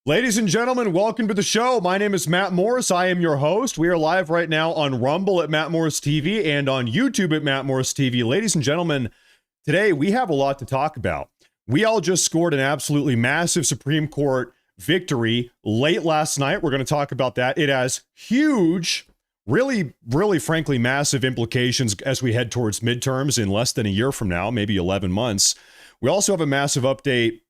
Ladies and gentlemen, welcome to the show. My name is Matt Morris. I am your host. We are live right now on Rumble at Matt Morris TV and on YouTube at Matt Morris TV. Ladies and gentlemen, today we have a lot to talk about. We all just scored an absolutely massive Supreme Court victory late last night. We're going to talk about that. It has huge, really, frankly, massive implications as we head towards midterms in less than a year from now, maybe 11 months. We also have a massive update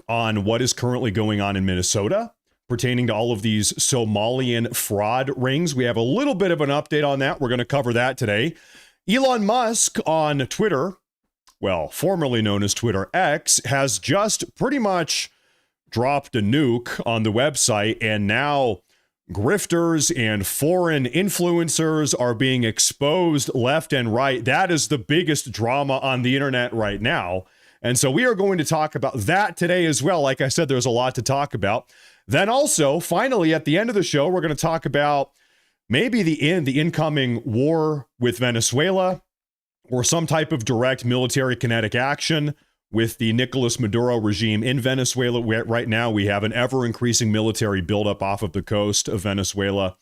on what is currently going on in Minnesota pertaining to all of these Somalian fraud rings. We have a little bit of an update on that. We're going to cover that today. Elon Musk on Twitter, well, formerly known as Twitter X, has just pretty much dropped a nuke on the website, and now grifters and foreign influencers are being exposed left and right. That is the biggest drama on the internet right now. And so we are going to talk about that today as well. Like I said, there's a lot to talk about. Then also, finally, at the end of the show, we're going to talk about maybe the incoming war with Venezuela or some type of direct military kinetic action with the Nicolas Maduro regime in Venezuela. Right now, we have an ever-increasing military buildup off of the coast of Venezuela.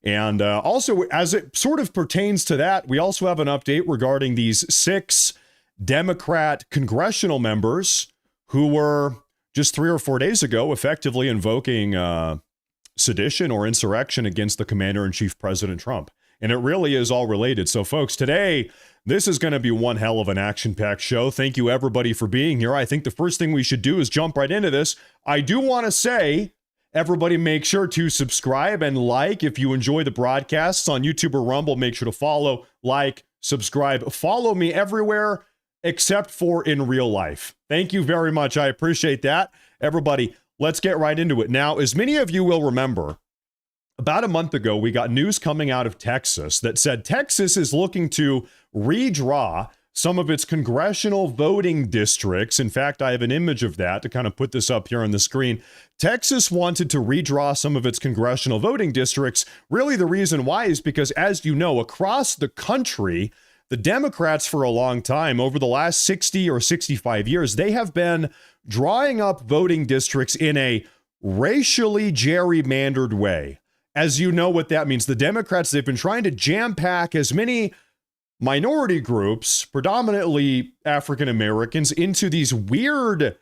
And also, as it sort of pertains to that, we also have an update regarding these 6 Democrat congressional members who were just 3 or 4 days ago effectively invoking sedition or insurrection against the commander-in-chief, President Trump. And it really is all related. So, folks, today, this is going to be one hell of an action-packed show. Thank you, everybody, for being here. I think the first thing we should do is jump right into this. I do want to say, everybody make sure to subscribe and like. If you enjoy the broadcasts on YouTube or Rumble, make sure to follow, like, subscribe. Follow me everywhere except for in real life. Thank you very much. I appreciate that. Everybody, let's get right into it. Now, as many of you will remember, about a month ago, we got news coming out of Texas that said Texas is looking to redraw some of its congressional voting districts. In fact, I have an image of that to kind of put this up here on the screen. Texas wanted to redraw some of its congressional voting districts. Really, the reason why is because, as you know, across the country, the Democrats for a long time, over the last 60 or 65 years, they have been drawing up voting districts in a racially gerrymandered way. As you know what that means, the Democrats, they've been trying to jam-pack as many minority groups, predominantly African Americans, into these weird,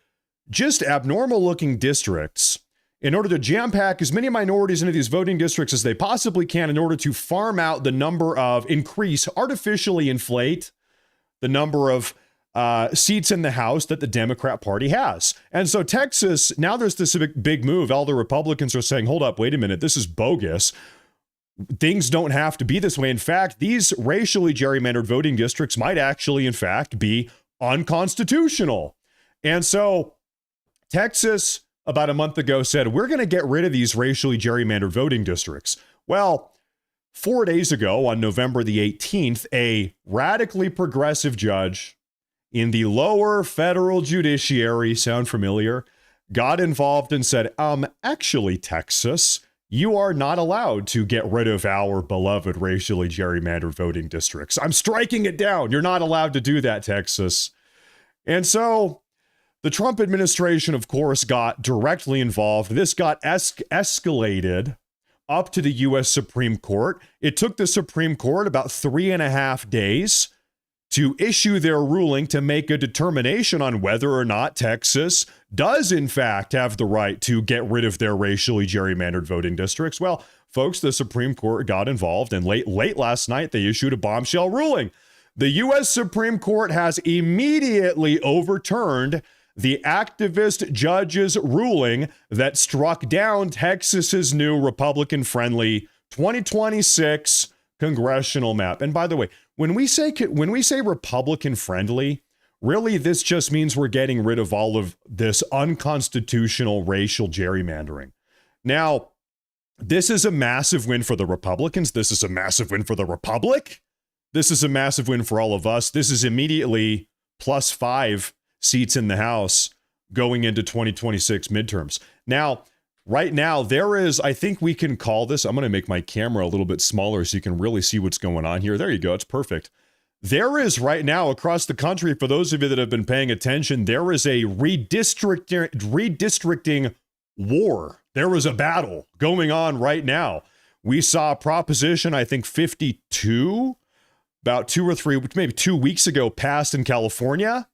just abnormal-looking districts in order to jam-pack as many minorities into these voting districts as they possibly can in order to farm out the number of, artificially inflate the number of seats in the House that the Democrat Party has. And so Texas, now there's this big move. All the Republicans are saying, hold up, wait a minute, this is bogus. Things don't have to be this way. In fact, these racially gerrymandered voting districts might actually, in fact, be unconstitutional. And so Texas, about a month ago, said, we're going to get rid of these racially gerrymandered voting districts. Well, 4 days ago, on November the 18th, a radically progressive judge in the lower federal judiciary, sound familiar, got involved and said, actually, Texas, you are not allowed to get rid of our beloved racially gerrymandered voting districts. I'm striking it down. You're not allowed to do that, Texas. And so the Trump administration, of course, got directly involved. This got escalated up to the U.S. Supreme Court. It took the Supreme Court about 3.5 days to issue their ruling to make a determination on whether or not Texas does, in fact, have the right to get rid of their racially gerrymandered voting districts. Well, folks, the Supreme Court got involved, and late last night, they issued a bombshell ruling. The U.S. Supreme Court has immediately overturned the activist judge's ruling that struck down Texas's new Republican-friendly 2026 congressional map. And by the way, when we say Republican-friendly, really this just means we're getting rid of all of this unconstitutional racial gerrymandering. Now, this is a massive win for the Republicans. This is a massive win for the Republic. This is a massive win for all of us. This is immediately +5 seats in the House going into 2026 midterms. Now, right now, there is, I think we can call this, I'm going to make my camera a little bit smaller so you can really see what's going on here. There you go. It's perfect. There is right now across the country, for those of you that have been paying attention, there is a redistricting war. There was a battle going on right now. We saw Proposition, I think 52, about 2 or 3, maybe 2 weeks ago, passed in California.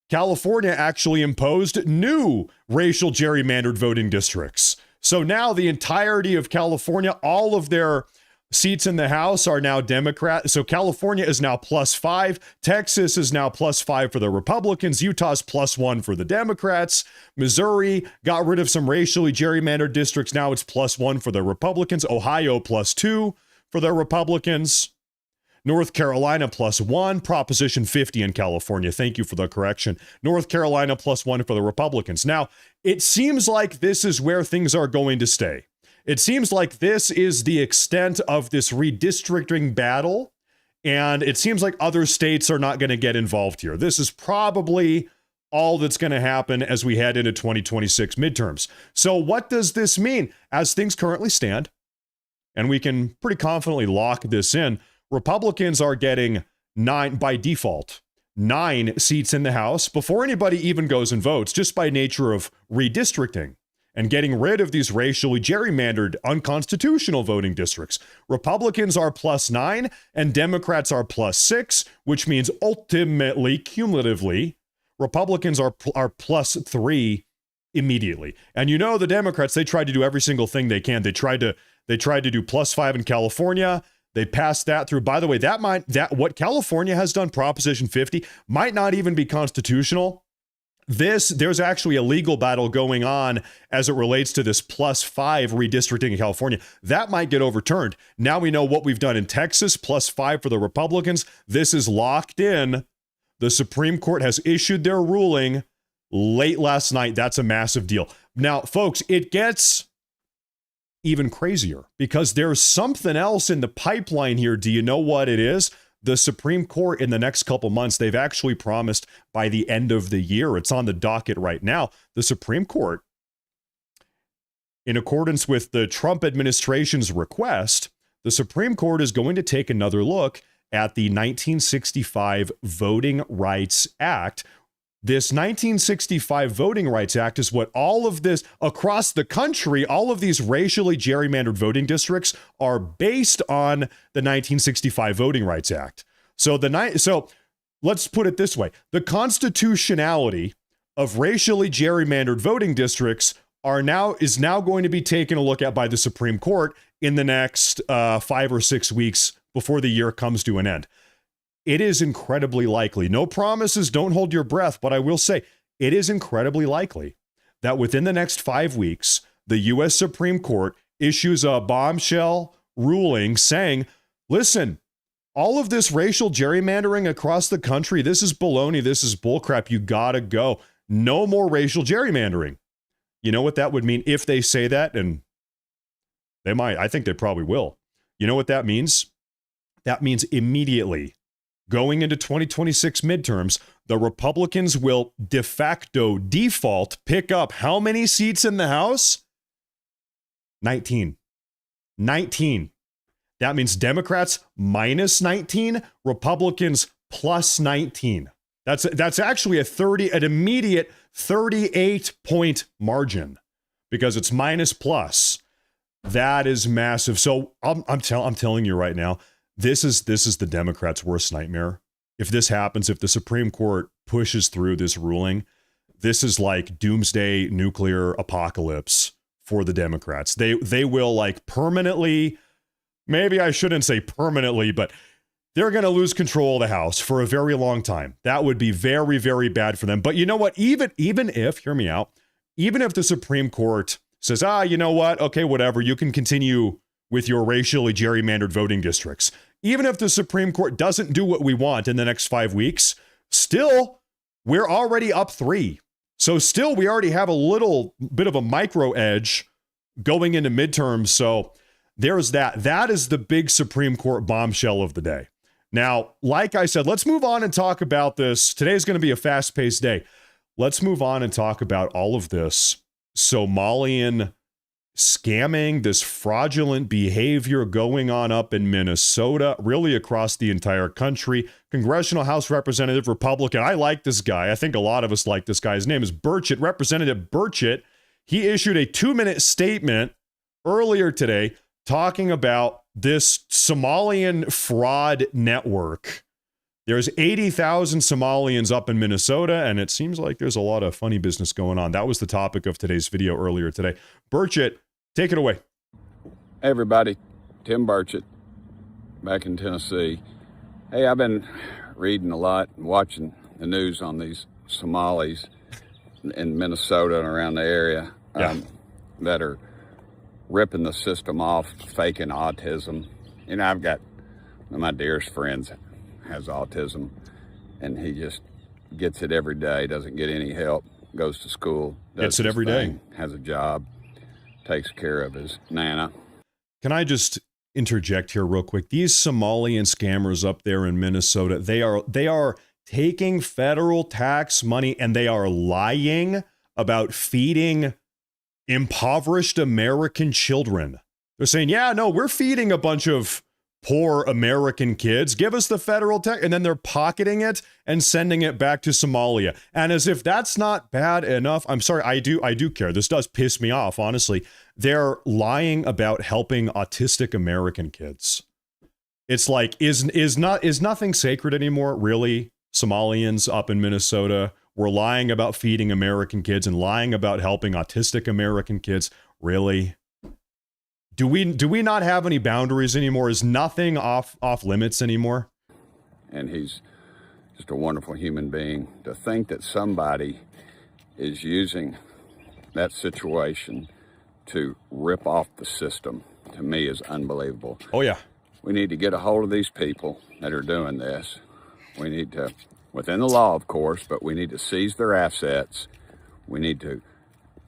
California actually imposed new racial gerrymandered voting districts. So now the entirety of California, all of their seats in the House are now Democrat. So California is now +5. Texas is now +5 for the Republicans. Utah's +1 for the Democrats. Missouri got rid of some racially gerrymandered districts. Now it's +1 for the Republicans. Ohio +2 for the Republicans. North Carolina +1. Proposition 50 in California. Thank you for the correction. North Carolina +1 for the Republicans. Now, it seems like this is where things are going to stay. It seems like this is the extent of this redistricting battle, and it seems like other states are not going to get involved here. This is probably all that's going to happen as we head into 2026 midterms. So what does this mean? As things currently stand, and we can pretty confidently lock this in, Republicans are getting 9 by default, 9 seats in the House before anybody even goes and votes, just by nature of redistricting and getting rid of these racially gerrymandered, unconstitutional voting districts. Republicans are +9 and Democrats are +6, which means ultimately, cumulatively, Republicans are +3 immediately. And you know the Democrats, they tried to do every single thing they can. They tried to do +5 in California. They passed that through. By the way, what California has done, Proposition 50, might not even be constitutional. There's actually a legal battle going on as it relates to this +5 redistricting in California. That might get overturned. Now we know what we've done in Texas, +5 for the Republicans. This is locked in. The Supreme Court has issued their ruling late last night. That's a massive deal. Now, folks, it gets even crazier because there's something else in the pipeline here. Do you know what it is? The Supreme Court in the next couple months, they've actually promised by the end of the year, it's on the docket right now, the Supreme Court, in accordance with the Trump administration's request, the Supreme Court is going to take another look at the 1965 Voting Rights Act. This 1965 Voting Rights Act is what all of this across the country, all of these racially gerrymandered voting districts are based on the 1965 Voting Rights Act. So let's put it this way. The constitutionality of racially gerrymandered voting districts is now going to be taken a look at by the Supreme Court in the next 5 or 6 weeks before the year comes to an end. It is incredibly likely, no promises, don't hold your breath, but I will say it is incredibly likely that within the next 5 weeks, the U.S. Supreme Court issues a bombshell ruling saying, listen, all of this racial gerrymandering across the country, this is baloney, this is bullcrap, you gotta go. No more racial gerrymandering. You know what that would mean if they say that? And they might, I think they probably will. You know what that means? That means immediately, going into 2026 midterms, the Republicans will de facto default pick up how many seats in the House? 19. 19. That means Democrats -19, Republicans +19. That's actually an immediate 38-point margin because it's minus plus. That is massive. So I'm telling you right now, this is the Democrats' worst nightmare. If this happens, if the Supreme Court pushes through this ruling, this is like doomsday nuclear apocalypse for the Democrats. They will like permanently, maybe I shouldn't say permanently, but they're going to lose control of the House for a very long time. That would be very, very bad for them. But you know what? Even if, hear me out, even if the Supreme Court says, you know what? Okay, whatever, you can continue with your racially gerrymandered voting districts. Even if the Supreme Court doesn't do what we want in the next 5 weeks, still, we're already up 3. So still, we already have a little bit of a micro edge going into midterms. So there's that. That is the big Supreme Court bombshell of the day. Now, like I said, let's move on and talk about this. Today's going to be a fast-paced day. Let's move on and talk about all of this Somalian scamming, this fraudulent behavior going on up in Minnesota, really across the entire country. Congressional House Representative Republican. I like this guy. I think a lot of us like this guy. His name is Burchett. Representative Burchett. He issued a 2-minute statement earlier today talking about this Somalian fraud network. There's 80,000 Somalians up in Minnesota, and it seems like there's a lot of funny business going on. That was the topic of today's video earlier today. Burchett, take it away. Hey everybody, Tim Burchett, back in Tennessee. Hey, I've been reading a lot and watching the news on these Somalis in Minnesota and around the area that are ripping the system off, faking autism. You know, I've got one of my dearest friends has autism, and he just gets it every day, doesn't get any help, goes to school, gets it every day, has a job, takes care of his nana. Can I just interject here real quick? These Somalian scammers up there in Minnesota, they are taking federal tax money and they are lying about feeding impoverished American children. They're saying, yeah, no, we're feeding a bunch of poor American kids. Give us the federal tax. And then they're pocketing it and sending it back to Somalia. And as if that's not bad enough, I'm sorry, I do care. This does piss me off, honestly. They're lying about helping autistic American kids. It's like, is nothing sacred anymore, really? Somalians up in Minnesota were lying about feeding American kids and lying about helping autistic American kids. Really? Do we not have any boundaries anymore? Is nothing off limits anymore? And he's just a wonderful human being. To think that somebody is using that situation to rip off the system, to me, is unbelievable. Oh, yeah. We need to get a hold of these people that are doing this. We need to, within the law, of course, but we need to seize their assets. We need to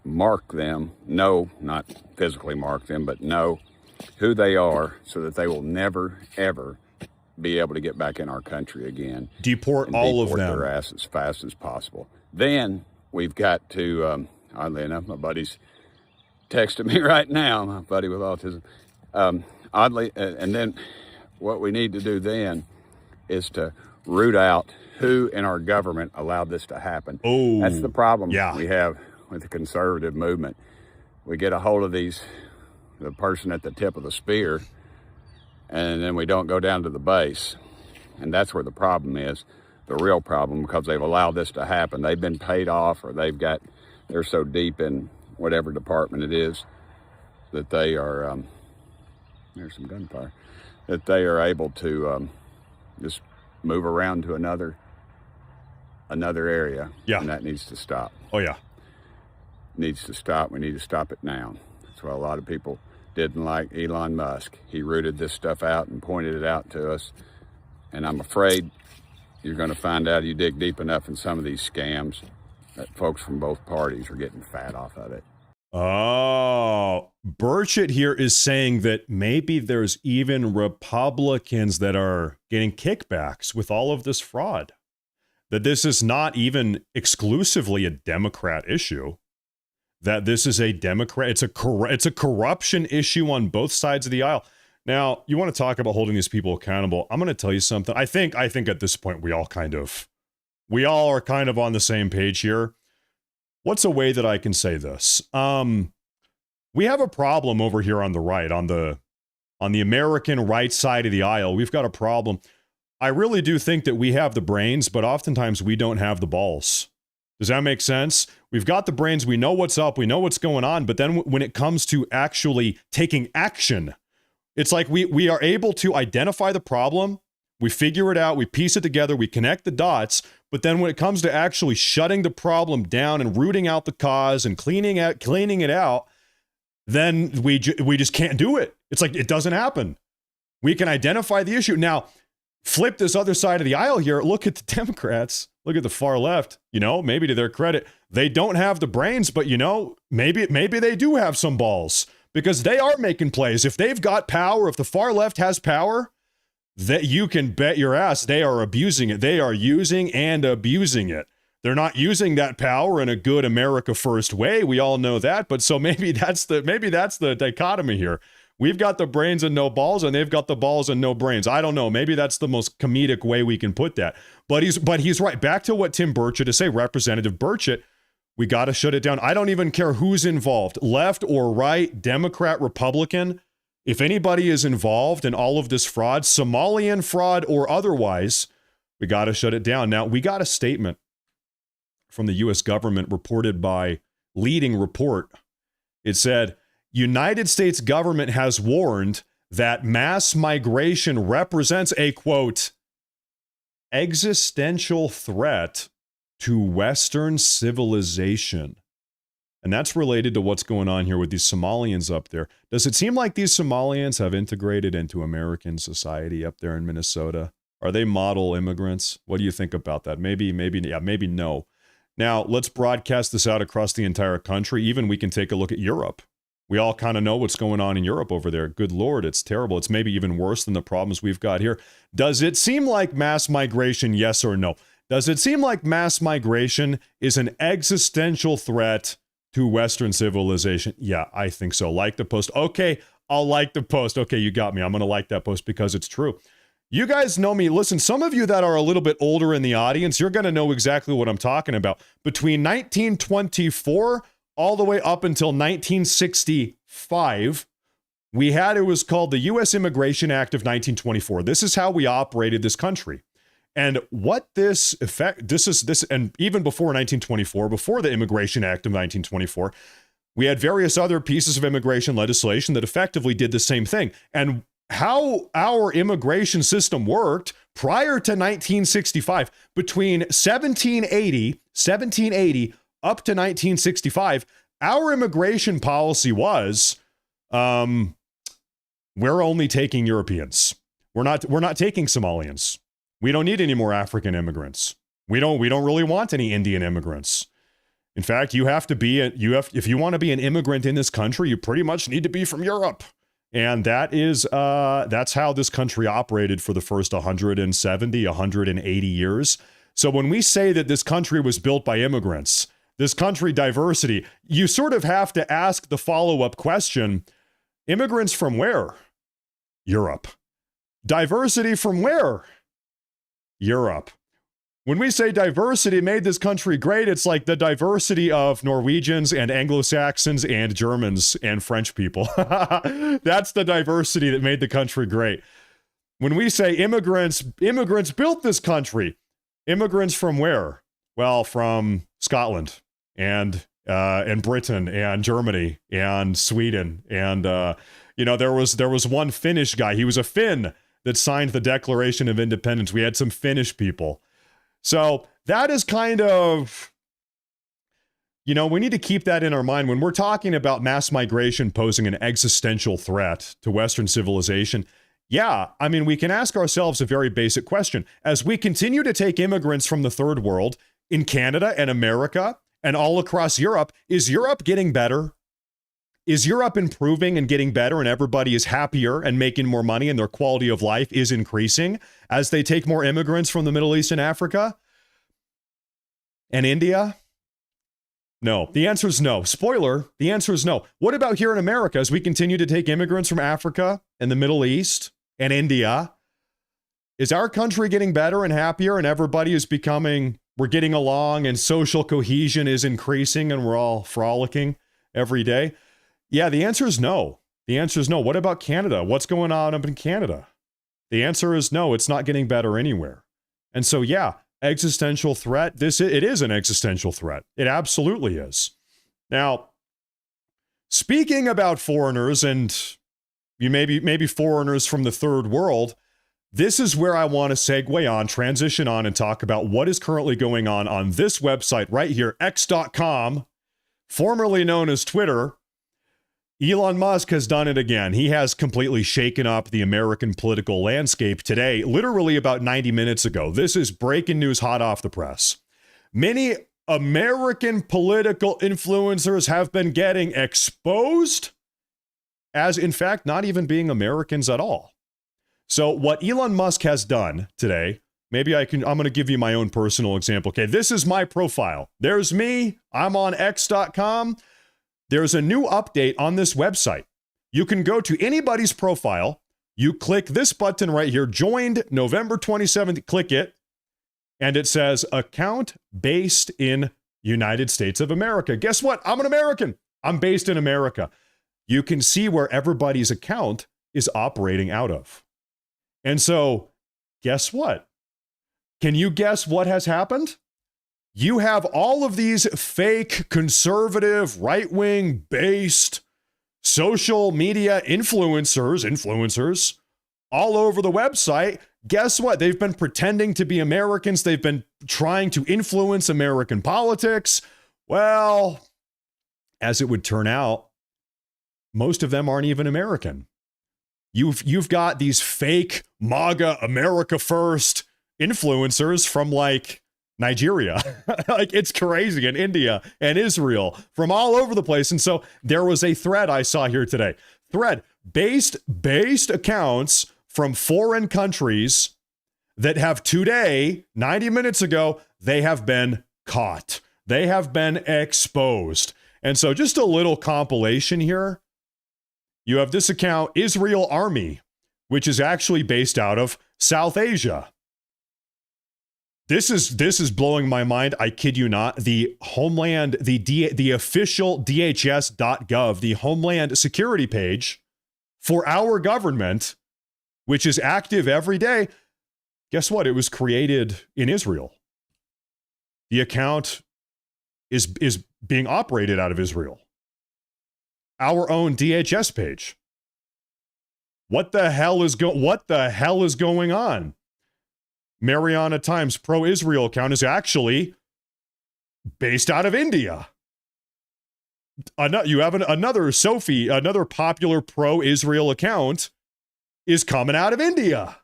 mark them, not physically mark them, but know who they are so that they will never, ever be able to get back in our country again. Deport all of them. Deport their ass as fast as possible. Then we've got to, oddly enough, my buddy's texting me right now, my buddy with autism. And then what we need to do then is to root out who in our government allowed this to happen. Oh, that's the problem we have with the conservative movement. We get a hold of the person at the tip of the spear, and then we don't go down to the base. And that's where the problem is, the real problem, because they've allowed this to happen. They've been paid off, or they're so deep in whatever department it is that they are, there's some gunfire, that they are able to just move around to another area. Yeah. And that needs to stop. Oh, yeah. Needs to stop. We need to stop it now. That's why a lot of people didn't like Elon Musk. He rooted this stuff out and pointed it out to us. And I'm afraid you're going to find out, you dig deep enough in some of these scams, that folks from both parties are getting fat off of it. Oh, Burchett here is saying that maybe there's even Republicans that are getting kickbacks with all of this fraud. That this is not even exclusively a Democrat issue. That this is a Democrat, it's a corruption issue on both sides of the aisle. Now, you want to talk about holding these people accountable. I'm going to tell you something. I think at this point we all are kind of on the same page here. What's a way that I can say this? We have a problem over here on the right, on the American right side of the aisle. We've got a problem. I really do think that we have the brains, but oftentimes we don't have the balls. Does that make sense? We've got the brains, we know what's up, we know what's going on, but then when it comes to actually taking action, it's like we are able to identify the problem, we figure it out, we piece it together, we connect the dots, but then when it comes to actually shutting the problem down and rooting out the cause and cleaning it out, then we just can't do it. It's like it doesn't happen. We can identify the issue. Now, flip this other side of the aisle here. Look at the Democrats. Look at the far left. Maybe to their credit, they don't have the brains, but maybe they do have some balls because they are making plays. If they've got power, if the far left has power, that you can bet your ass they are abusing it. They are using and abusing it. They're not using that power in a good America First way. We all know that. But so maybe that's the dichotomy here. We've got the brains and no balls, and they've got the balls and no brains. I don't know. Maybe that's the most comedic way we can put that. But he's right. Back to what Tim Burchett is saying, Representative Burchett. We got to shut it down. I don't even care who's involved, left or right, Democrat, Republican. If anybody is involved in all of this fraud, Somalian fraud or otherwise, we got to shut it down. Now, we got a statement from the U.S. government reported by Leading Report. It said, United States government has warned that mass migration represents a, quote, existential threat to Western civilization. And that's related to what's going on here with these Somalians up there. Does it seem like these Somalians have integrated into American society up there in Minnesota? Are they model immigrants? What do you think about that? Maybe no. Now, let's broadcast this out across the entire country. Even we can take a look at Europe. We all kind of know what's going on in Europe over there. Good Lord, it's terrible. It's maybe even worse than the problems we've got here. Does it seem like mass migration, yes or no? Does it seem like mass migration is an existential threat to Western civilization? Yeah, I think so. Like the post. Okay, I'll like the post. Okay, you got me. I'm going to like that post because it's true. You guys know me. Listen, some of you that are a little bit older in the audience, you're going to know exactly what I'm talking about. Between 1924 all the way up until 1965, we had, it was called the U.S. Immigration Act of 1924. This is how we operated this country. And what this effect, and even before 1924, before the Immigration Act of 1924, we had various other pieces of immigration legislation that effectively did the same thing. And how our immigration system worked prior to 1965, between 1780 up to 1965, our immigration policy was, we're only taking Europeans. We're not taking Somalians. We don't need any more African immigrants. We don't really want any Indian immigrants. In fact, if you want to be an immigrant in this country, you pretty much need to be from Europe. And that's how this country operated for the first 170, 180 years. So when we say that this country was built by immigrants, this country diversity, you sort of have to ask the follow-up question, immigrants from where? Europe. Diversity from where? Europe. When we say diversity made this country great, it's like the diversity of Norwegians and Anglo-Saxons and Germans and French people. That's the diversity that made the country great. When we say immigrants built this country, immigrants from where? Well, from Scotland and Britain and Germany and Sweden. And, there was one Finnish guy. He was a Finn that signed the Declaration of Independence. We had some Finnish people. So that is kind of, we need to keep that in our mind when we're talking about mass migration posing an existential threat to Western civilization. Yeah, I mean, we can ask ourselves a very basic question. As we continue to take immigrants from the third world in Canada and America and all across Europe, is Europe getting better? Is Europe improving and getting better and everybody is happier and making more money and their quality of life is increasing as they take more immigrants from the Middle East and Africa and India? No. The answer is no. Spoiler, the answer is no. What about here in America as we continue to take immigrants from Africa and the Middle East and India? Is our country getting better and happier and everybody is we're getting along and social cohesion is increasing and we're all frolicking every day? Yeah, the answer is no. The answer is no. What about Canada? What's going on up in Canada? The answer is no, it's not getting better anywhere. And so, yeah, existential threat. It is an existential threat. It absolutely is. Now, speaking about foreigners and maybe foreigners from the third world, this is where I want to segue on, transition on, and talk about what is currently going on this website right here, X.com, formerly known as Twitter. Elon Musk has done it again. He has completely shaken up the American political landscape today, literally about 90 minutes ago. This is breaking news hot off the press. Many American political influencers have been getting exposed as, in fact, not even being Americans at all. So what Elon Musk has done today, I'm going to give you my own personal example. Okay, this is my profile. There's me. I'm on X.com. There's a new update on this website. You can go to anybody's profile. You click this button right here, joined November 27th, click it, and it says account based in United States of America. Guess what? I'm an American. I'm based in America. You can see where everybody's account is operating out of. And so, guess what? Can you guess what has happened? You have all of these fake, conservative, right-wing based social media influencers all over the website. Guess what? They've been pretending to be Americans. They've been trying to influence American politics. Well, as it would turn out, most of them aren't even American. You've got these fake MAGA America First influencers from like Nigeria. Like, it's crazy, and India and Israel, from all over the place. And so there was a thread I saw here today. Thread based accounts from foreign countries that have today, 90 minutes ago, they have been caught. They have been exposed. And so just a little compilation here. You have this account, Israel Army, which is actually based out of South Asia. This is blowing my mind. I kid you not. The Homeland, the official DHS.gov, the Homeland Security page for our government, which is active every day. Guess what? It was created in Israel. The account is being operated out of Israel. Our own DHS page. What the hell is going on? Mariana Times pro-Israel account is actually based out of India. You have another Sophie, another popular pro-Israel account is coming out of India.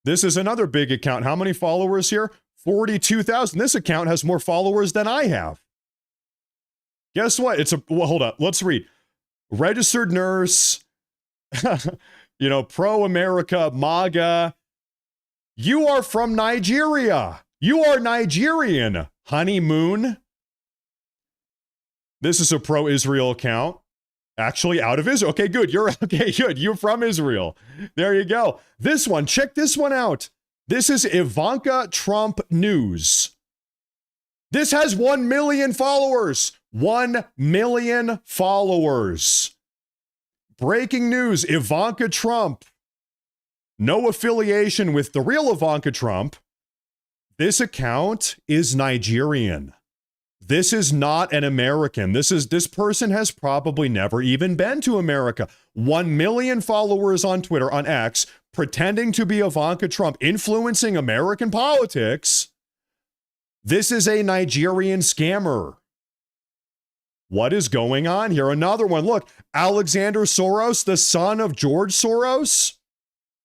This is another big account. How many followers here? 42,000. This account has more followers than I have. Guess what? Hold up. Let's read. Registered nurse, pro-America, MAGA. You are from Nigeria. You are Nigerian. Honeymoon. This is a pro-Israel account. Actually out of Israel. Okay, good. You're from Israel. There you go. This one, check this one out. This is Ivanka Trump News. This has 1 million followers. 1 million followers. Breaking news, Ivanka Trump. No affiliation with the real Ivanka Trump. This account is Nigerian. This is not an American. This person has probably never even been to America. 1 million followers on Twitter, on X, pretending to be Ivanka Trump, influencing American politics. This is a Nigerian scammer. What is going on here? Another one. Look, Alexander Soros, the son of George Soros.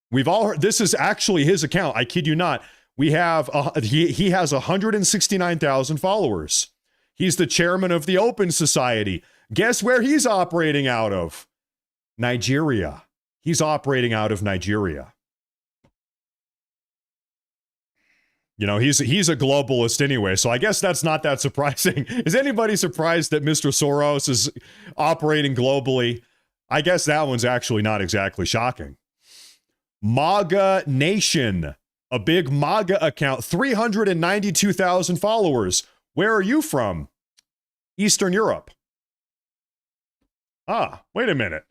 We've all heard, this is actually his account. I kid you not. We have, he has 169,000 followers. He's the chairman of the Open Society. Guess where he's operating out of? Nigeria. He's operating out of Nigeria. He's a globalist anyway, so I guess that's not that surprising. Is anybody surprised that Mr. Soros is operating globally? I guess that one's actually not exactly shocking. MAGA Nation, a big MAGA account, 392,000 followers. Where are you from? Eastern Europe. Wait a minute.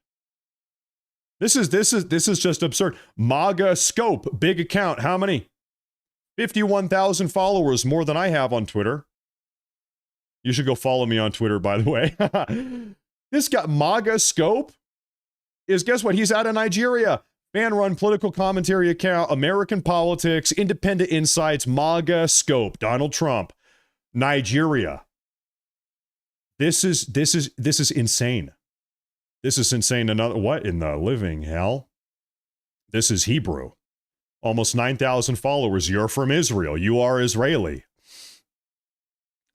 This is just absurd. MAGA Scope, big account. How many? 51,000 followers, more than I have on Twitter. You should go follow me on Twitter, by the way. This guy, MAGA Scope, guess what? He's out of Nigeria. Fan-run political commentary account, American politics, independent insights, MAGA Scope, Donald Trump, Nigeria. This is insane. This is insane. What in the living hell? This is Hebrew. Almost 9,000 followers. You're from Israel. You are Israeli.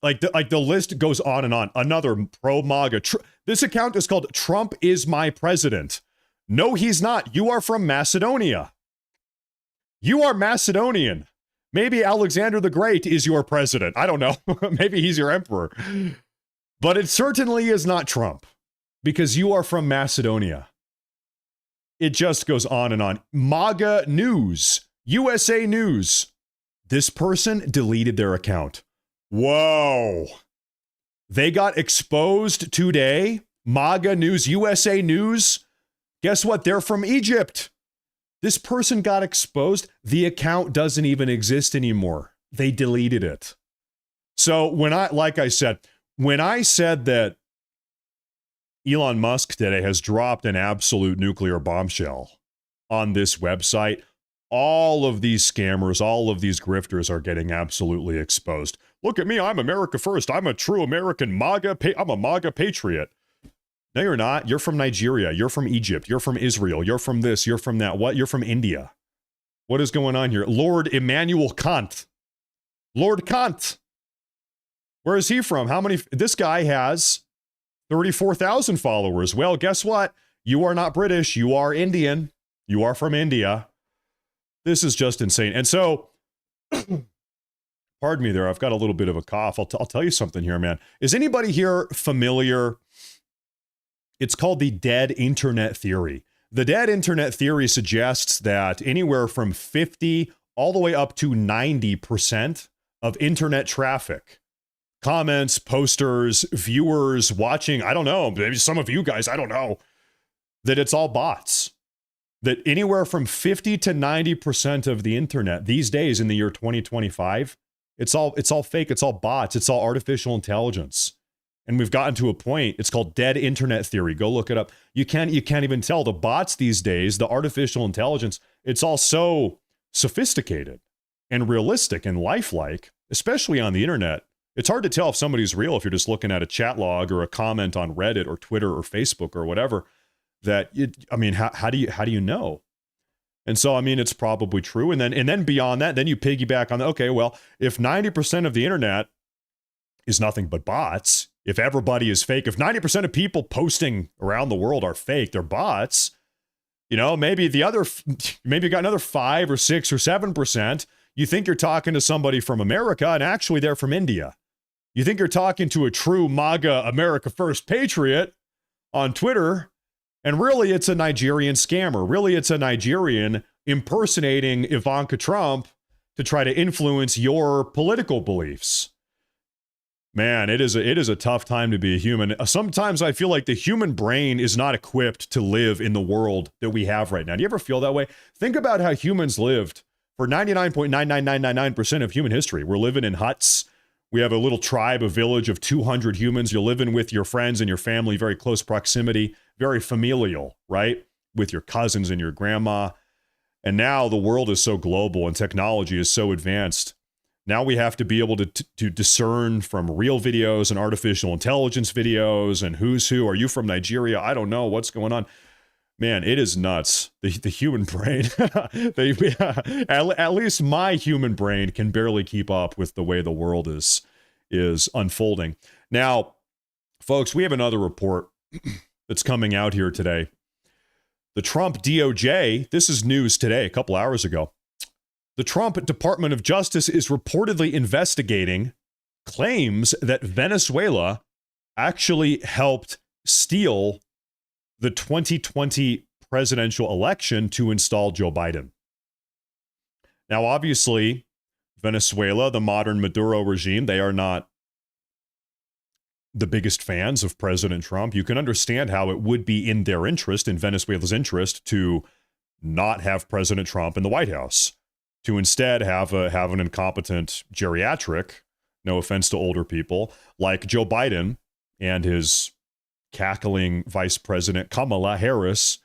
Like the list goes on and on. Another pro-MAGA. This account is called Trump is my president. No, he's not. You are from Macedonia. You are Macedonian. Maybe Alexander the Great is your president. I don't know. Maybe he's your emperor. But it certainly is not Trump, because you are from Macedonia. It just goes on and on. MAGA News, USA News. This person deleted their account. Whoa. They got exposed today. MAGA News, USA News. Guess what? They're from Egypt. This person got exposed. The account doesn't even exist anymore. They deleted it. So when I said that Elon Musk today has dropped an absolute nuclear bombshell on this website, all of these scammers, all of these grifters are getting absolutely exposed. Look at me, I'm America first. I'm a true American MAGA. I'm a MAGA patriot. No, you're not. You're from Nigeria. You're from Egypt. You're from Israel. You're from this. You're from that. What? You're from India. What is going on here? Lord Immanuel Kant. Lord Kant. Where is he from? How many? This guy has 34,000 followers. Well, guess what? You are not British. You are Indian. You are from India. This is just insane. And so, pardon me there. I've got a little bit of a cough. I'll tell you something here, man. Is anybody here familiar? It's called the dead internet theory. The dead internet theory suggests that anywhere from 50 all the way up to 90% of internet traffic, comments, posters, viewers, watching, I don't know, maybe some of you guys, I don't know, that it's all bots. That anywhere from 50 to 90% of the internet these days in the year 2025, it's all fake, it's all bots, it's all artificial intelligence. And we've gotten to a point, it's called dead internet theory. Go look it up. You can't even tell. The bots these days, the artificial intelligence, it's all so sophisticated and realistic and lifelike, especially on the internet. It's hard to tell if somebody's real if you're just looking at a chat log or a comment on Reddit or Twitter or Facebook or whatever. How do you know? And so, it's probably true. And then beyond that, then you piggyback on, okay, well, if 90% of the internet is nothing but bots, if everybody is fake, if 90% of people posting around the world are fake, they're bots, maybe you got another 5 or 6 or 7%. You think you're talking to somebody from America, and actually they're from India. You think you're talking to a true MAGA America First patriot on Twitter, and really it's a Nigerian scammer. Really it's a Nigerian impersonating Ivanka Trump to try to influence your political beliefs. Man, it is a tough time to be a human. Sometimes I feel like the human brain is not equipped to live in the world that we have right now. Do you ever feel that way? Think about how humans lived for 99.99999% of human history. We're living in huts. We have a little tribe, a village of 200 humans. You're living with your friends and your family, very close proximity, very familial, right? With your cousins and your grandma. And now the world is so global and technology is so advanced. Now we have to be able to discern from real videos and artificial intelligence videos and who's who. Are you from Nigeria? I don't know what's going on. Man, it is nuts. The human brain, at least my human brain can barely keep up with the way the world is unfolding. Now, folks, we have another report that's coming out here today. The Trump DOJ, this is news today, a couple hours ago. The Trump Department of Justice is reportedly investigating claims that Venezuela actually helped steal the 2020 presidential election to install Joe Biden. Now, obviously, Venezuela, the modern Maduro regime, they are not the biggest fans of President Trump. You can understand how it would be in their interest, in Venezuela's interest, to not have President Trump in the White House, to instead have an incompetent geriatric, no offense to older people, like Joe Biden and his cackling Vice President Kamala Harris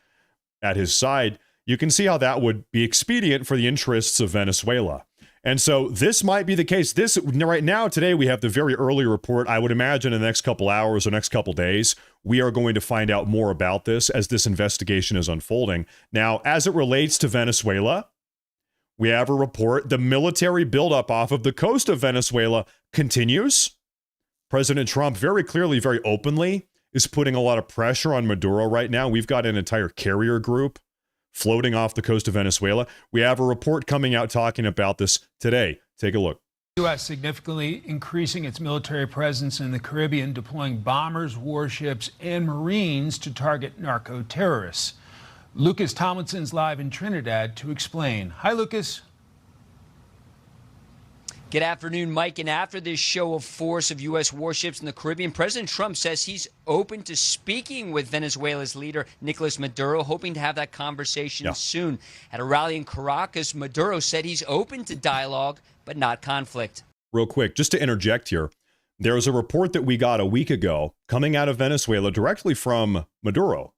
at his side. You can see how that would be expedient for the interests of Venezuela. And so this might be the case. This right now, today, we have the very early report. I would imagine in the next couple hours or next couple days, we are going to find out more about this as this investigation is unfolding. Now, as it relates to Venezuela, we have a report. The military buildup off of the coast of Venezuela continues. President Trump very clearly, very openly is putting a lot of pressure on Maduro right now. We've got an entire carrier group floating off the coast of Venezuela. We have a report coming out talking about this today. Take a look. The U.S. significantly increasing its military presence in the Caribbean, deploying bombers, warships, and Marines to target narco-terrorists. Lucas Tomlinson's live in Trinidad to explain. Hi, Lucas. Good afternoon, Mike. And after this show of force of U.S. warships in the Caribbean, President Trump says he's open to speaking with Venezuela's leader, Nicolas Maduro, hoping to have that conversation soon. At a rally in Caracas, Maduro said he's open to dialogue, but not conflict. Real quick, just to interject here, there was a report that we got a week ago coming out of Venezuela directly from Maduro.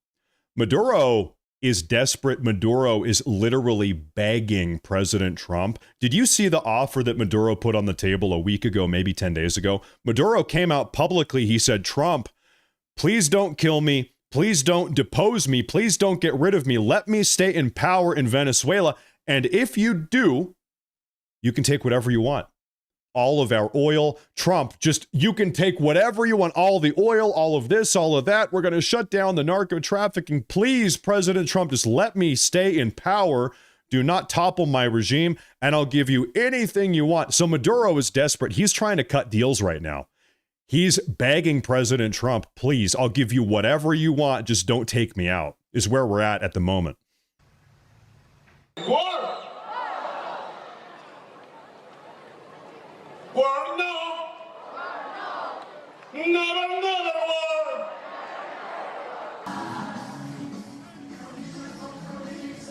Maduro is desperate. Maduro is literally begging President Trump. Did you see the offer that Maduro put on the table a week ago, maybe 10 days ago? Maduro came out publicly. He said, Trump, please don't kill me. Please don't depose me. Please don't get rid of me. Let me stay in power in Venezuela. And if you do, you can take whatever you want. All of our oil. Trump, you can take whatever you want, all the oil, all of this, all of that. We're going to shut down the narco trafficking. Please, President Trump, just let me stay in power. Do not topple my regime, and I'll give you anything you want. So Maduro is desperate. He's trying to cut deals right now. He's begging President Trump, please, I'll give you whatever you want. Just don't take me out, is where we're at the moment.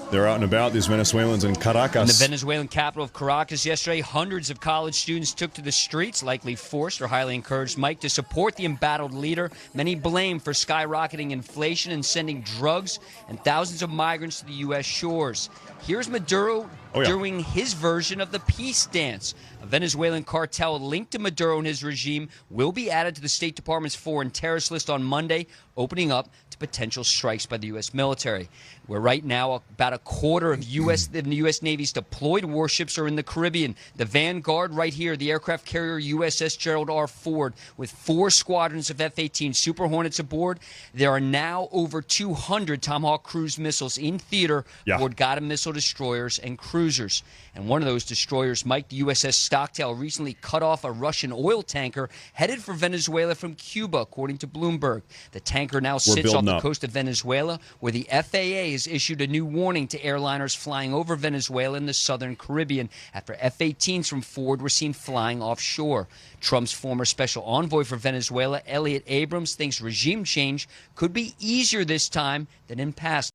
They're out and about, these Venezuelans in Caracas. In the Venezuelan capital of Caracas yesterday, hundreds of college students took to the streets, likely forced or highly encouraged, Mike, to support the embattled leader. Many blame for skyrocketing inflation and sending drugs and thousands of migrants to the U.S. shores. Here's Maduro doing his version of the peace dance. A Venezuelan cartel linked to Maduro and his regime will be added to the State Department's foreign terrorist list on Monday, opening up to potential strikes by the U.S. military. Where right now about a quarter of the U.S. Navy's deployed warships are in the Caribbean. The Vanguard right here, the aircraft carrier USS Gerald R. Ford, with 4 squadrons of F-18 Super Hornets aboard. There are now over 200 Tomahawk cruise missiles in theater aboard Gata missile destroyers and cruisers. And one of those destroyers, Mike, the USS Stocktail, recently cut off a Russian oil tanker headed for Venezuela from Cuba, according to Bloomberg. The tanker now sits off the coast of Venezuela, where the FAA has issued a new warning to airliners flying over Venezuela in the southern Caribbean after F-18s from Ford were seen flying offshore. Trump's former special envoy for Venezuela, Elliot Abrams, thinks regime change could be easier this time than in past.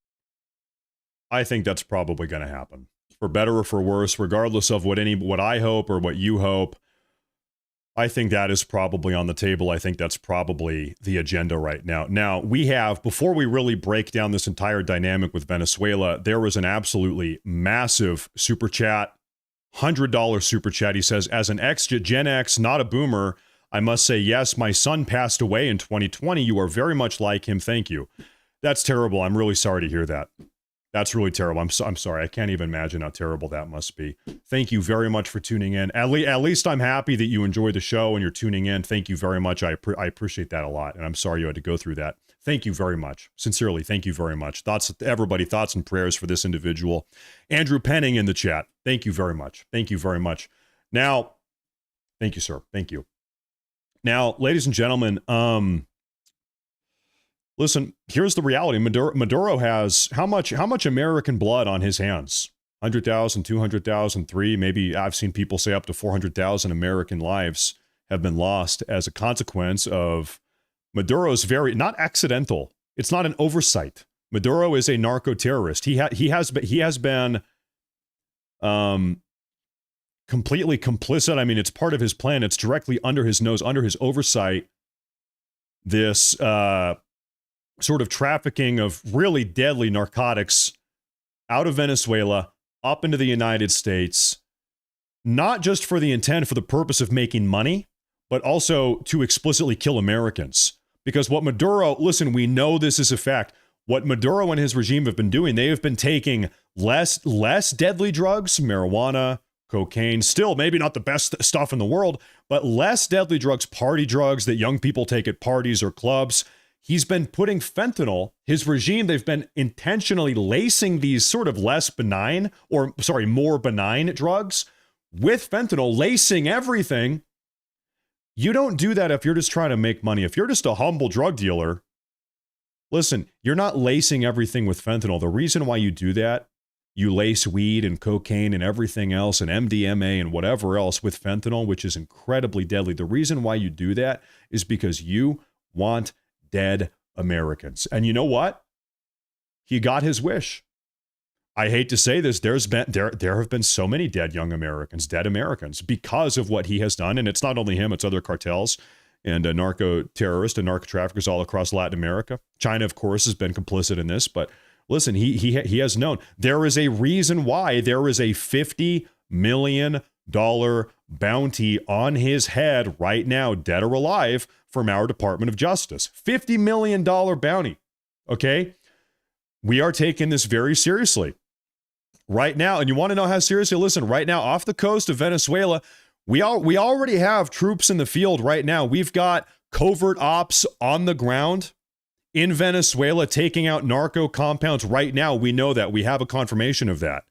I think that's probably going to happen. For better or for worse, regardless of what I hope or what you hope, I think that is probably on the table. I think that's probably the agenda right now. Now, we have, before we really break down this entire dynamic with Venezuela, there was an absolutely massive super chat, $100 super chat. He says, as an Gen X, not a boomer, I must say, yes, my son passed away in 2020. You are very much like him. Thank you. That's terrible. I'm really sorry to hear that. That's really terrible. I'm sorry. I can't even imagine how terrible that must be. Thank you very much for tuning in. At least I'm happy that you enjoy the show and you're tuning in. Thank you very much. I appreciate that a lot. And I'm sorry you had to go through that. Thank you very much. Sincerely, thank you very much. Thoughts, everybody, thoughts and prayers for this individual. Andrew Penning in the chat. Thank you very much. Thank you very much. Now, thank you, sir. Thank you. Now, ladies and gentlemen, listen, here's the reality. Maduro has how much American blood on his hands? 100,000, 200,000, 3, maybe I've seen people say up to 400,000 American lives have been lost as a consequence of Maduro's not accidental. It's not an oversight. Maduro is a narco-terrorist. He has been completely complicit. I mean, it's part of his plan. It's directly under his nose, under his oversight. This sort of trafficking of really deadly narcotics out of Venezuela up into the United States, not just for the purpose of making money, but also to explicitly kill Americans. Because what Maduro, listen, we know this is a fact. What Maduro and his regime have been doing, they have been taking less deadly drugs, marijuana, cocaine, still maybe not the best stuff in the world, but less deadly drugs, party drugs that young people take at parties or clubs. He's been putting fentanyl, his regime, they've been intentionally lacing these sort of more benign drugs with fentanyl, lacing everything. You don't do that if you're just trying to make money. If you're just a humble drug dealer, listen, you're not lacing everything with fentanyl. The reason why you do that you lace weed and cocaine and everything else and MDMA and whatever else with fentanyl, which is incredibly deadly. The reason why you do that is because you want dead Americans. And you know what? He got his wish. I hate to say this, there have been so many dead young Americans, dead Americans, because of what he has done. And it's not only him, it's other cartels and narco terrorists and narco traffickers all across Latin America. China, of course, has been complicit in this, but listen, he has known. There is a reason why there is a $50 million bounty on his head right now, dead or alive, from our Department of Justice. $50 million bounty. Okay? We are taking this very seriously. Right now, and you want to know how seriously? Listen, right now, off the coast of Venezuela, we already have troops in the field right now. We've got covert ops on the ground in Venezuela taking out narco compounds right now. We know that. We have a confirmation of that.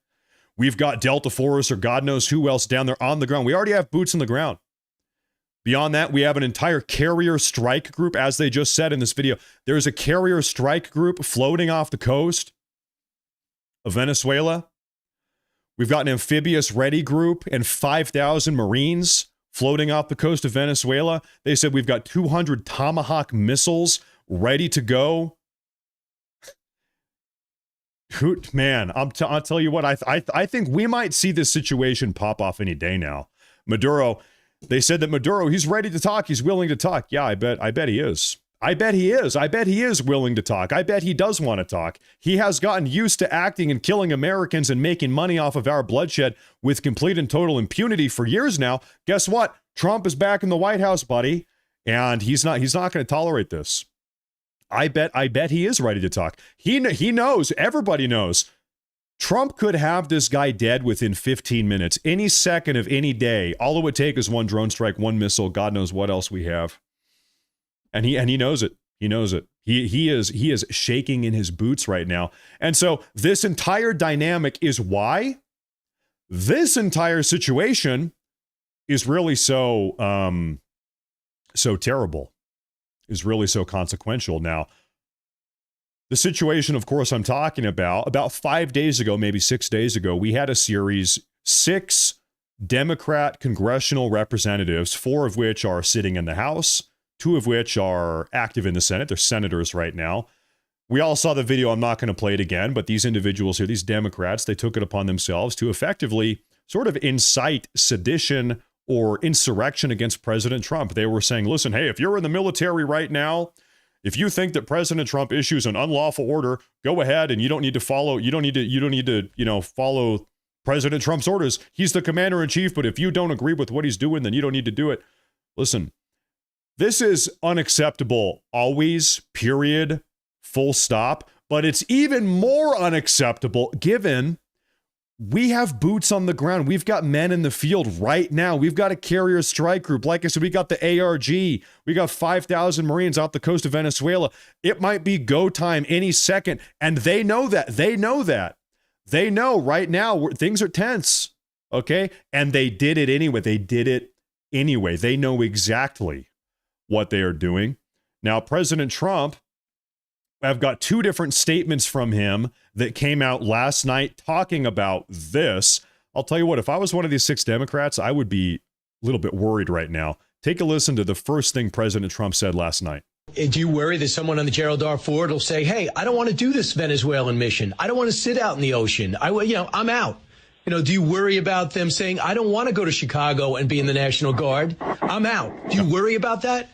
We've got Delta Force or God knows who else down there on the ground. We already have boots on the ground. Beyond that, we have an entire carrier strike group, as they just said in this video. There's a carrier strike group floating off the coast of Venezuela. We've got an amphibious ready group and 5,000 Marines floating off the coast of Venezuela. They said we've got 200 Tomahawk missiles ready to go. Man, I'll tell you what, I think we might see this situation pop off any day now. Maduro, they said that Maduro, he's ready to talk. He's willing to talk. Yeah, I bet he is. I bet he is willing to talk. I bet he does want to talk. He has gotten used to acting and killing Americans and making money off of our bloodshed with complete and total impunity for years now. Guess what? Trump is back in the White House, buddy, and he's not going to tolerate this. I bet he is ready to talk. He knows, everybody knows. Trump could have this guy dead within 15 minutes, any second of any day. All it would take is one drone strike, one missile, God knows what else we have. And he knows it. He knows it. He is shaking in his boots right now. And so this entire dynamic is why this entire situation is really so terrible, is really so consequential. Now, the situation, of course, I'm talking about 5 days ago, maybe 6 days ago, we had a series, 6 Democrat congressional representatives, 4 of which are sitting in the House, 2 of which are active in the Senate. They're senators right now. We all saw the video. I'm not going to play it again, but these individuals here, these Democrats, they took it upon themselves to effectively sort of incite sedition or insurrection against President Trump. They were saying, listen, hey, if you're in the military right now, if you think that President Trump issues an unlawful order, go ahead and you don't need to follow President Trump's orders. He's the commander in chief, but if you don't agree with what he's doing, then you don't need to do it. Listen, this is unacceptable always, period, full stop. But it's even more unacceptable given we have boots on the ground. We've got men in the field right now. We've got a carrier strike group. Like I said, we got the ARG. We got 5,000 Marines off the coast of Venezuela. It might be go time any second. And they know that. They know that. They know right now things are tense. Okay? And they did it anyway. They did it anyway. They know exactly what they are doing. Now, President Trump, I've got 2 different statements from him that came out last night talking about this. I'll tell you what, if I was one of these 6 Democrats, I would be a little bit worried right now. Take a listen to the first thing President Trump said last night. Do you worry that someone on the Gerald R. Ford will say, hey, I don't want to do this Venezuelan mission. I don't want to sit out in the ocean. I'm out. Do you worry about them saying, I don't want to go to Chicago and be in the National Guard? I'm out. Do you worry about that?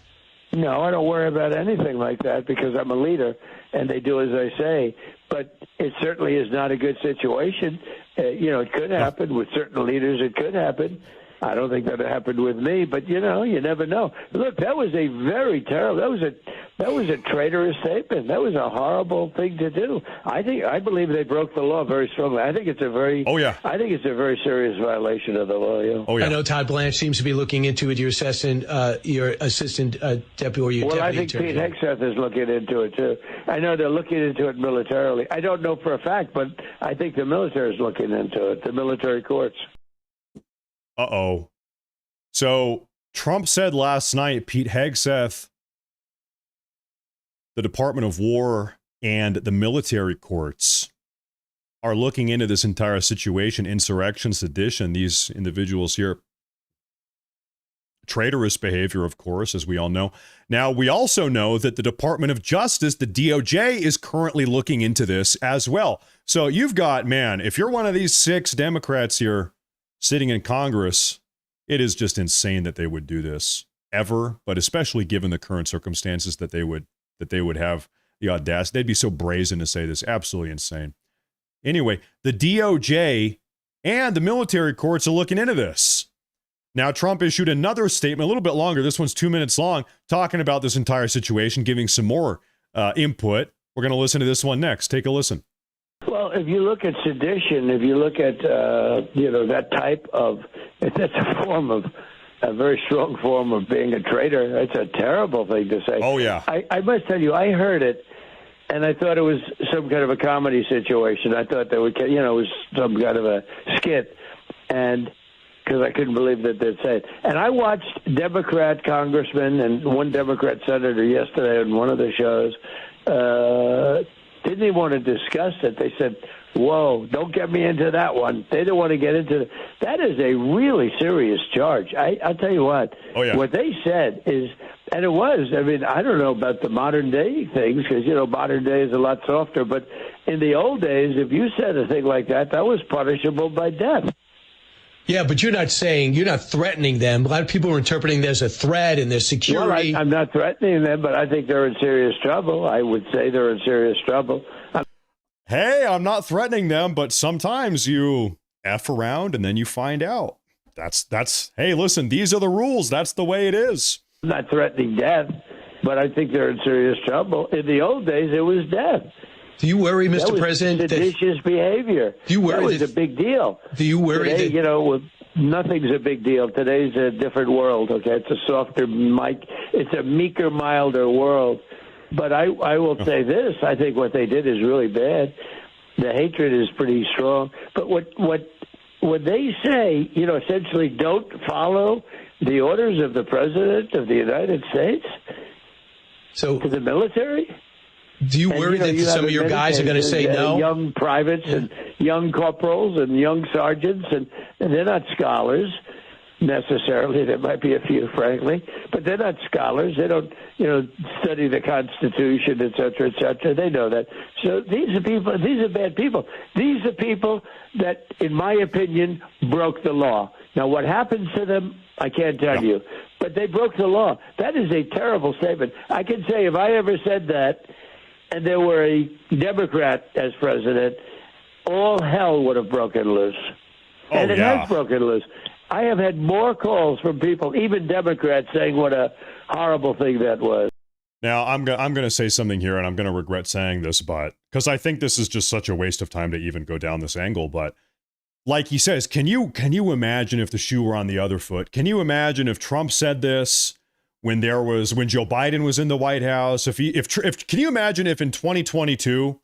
No, I don't worry about anything like that because I'm a leader and they do as I say. But it certainly is not a good situation. It could happen with certain leaders. It could happen. I don't think that happened with me, but you never know. Look, that was a very terrible. That was a traitorous statement. That was a horrible thing to do. I believe they broke the law very strongly. I think it's a very. Oh yeah. I think it's a very serious violation of the law. Yeah. Oh yeah. I know Todd Blanche seems to be looking into it. Your assistant deputy or your deputy. Well, I think Pete Hegseth is looking into it too. I know they're looking into it militarily. I don't know for a fact, but I think the military is looking into it. The military courts. Uh-oh. So Trump said last night, Pete Hegseth, the Department of War, and the military courts are looking into this entire situation, insurrection, sedition, these individuals here. Traitorous behavior, of course, as we all know. Now, we also know that the Department of Justice, the DOJ, is currently looking into this as well. So you've got, man, if you're one of these 6 Democrats here sitting in Congress, it is just insane that they would do this ever, but especially given the current circumstances that they would have the audacity. They'd be so brazen to say this. Absolutely insane. Anyway, the DOJ and the military courts are looking into this. Now, Trump issued another statement, a little bit longer. This one's 2 minutes long, talking about this entire situation, giving some more input. We're going to listen to this one next. Take a listen. Well, if you look at sedition, if you look at, that type of, that's a very strong form of being a traitor. It's a terrible thing to say. Oh, yeah. I must tell you, I heard it, and I thought it was some kind of a comedy situation. I thought it was some kind of a skit, and because I couldn't believe that they'd say it. And I watched Democrat congressmen and one Democrat senator yesterday on one of the shows didn't even want to discuss it. They said, whoa, don't get me into that one. They don't want to get into it. That is a really serious charge. I'll tell you what. Oh, yeah. What they said is, and it was, I mean, I don't know about the modern day things because, modern day is a lot softer. But in the old days, if you said a thing like that, that was punishable by death. Yeah, but you're not threatening them. A lot of people are interpreting there's a threat and there's security. Well, I'm not threatening them, but I think they're in serious trouble. I would say they're in serious trouble. Hey, I'm not threatening them, but sometimes you F around and then you find out. That's hey, listen, these are the rules. That's the way it is. I'm not threatening death, but I think they're in serious trouble. In the old days, it was death. Do you worry, Mr. That was President? seditious behavior. Do you worry? That was a big deal. Do you worry Today, nothing's a big deal. Today's a different world, okay? It's a softer, it's a meeker, milder world. But I will say this. I think what they did is really bad. The hatred is pretty strong. But what they say, essentially don't follow the orders of the President of the United States to the military? Do you worry that some of your guys are going to say no? Young privates and young corporals and young sergeants, and they're not scholars necessarily. There might be a few, frankly, but they're not scholars. They don't, study the Constitution, et cetera, et cetera. They know that. So these are people. These are bad people. These are people that, in my opinion, broke the law. Now, what happens to them, I can't tell you, but they broke the law. That is a terrible statement. I can say if I ever said that, and there were a Democrat as president, all hell would have broken loose. And it has broken loose. I have had more calls from people, even Democrats, saying what a horrible thing that was. Now, I'm going to say something here, and I'm going to regret saying this, but because I think this is just such a waste of time to even go down this angle. But like he says, can you imagine if the shoe were on the other foot? Can you imagine if Trump said this when Joe Biden was in the White House? Can you imagine if in 2022,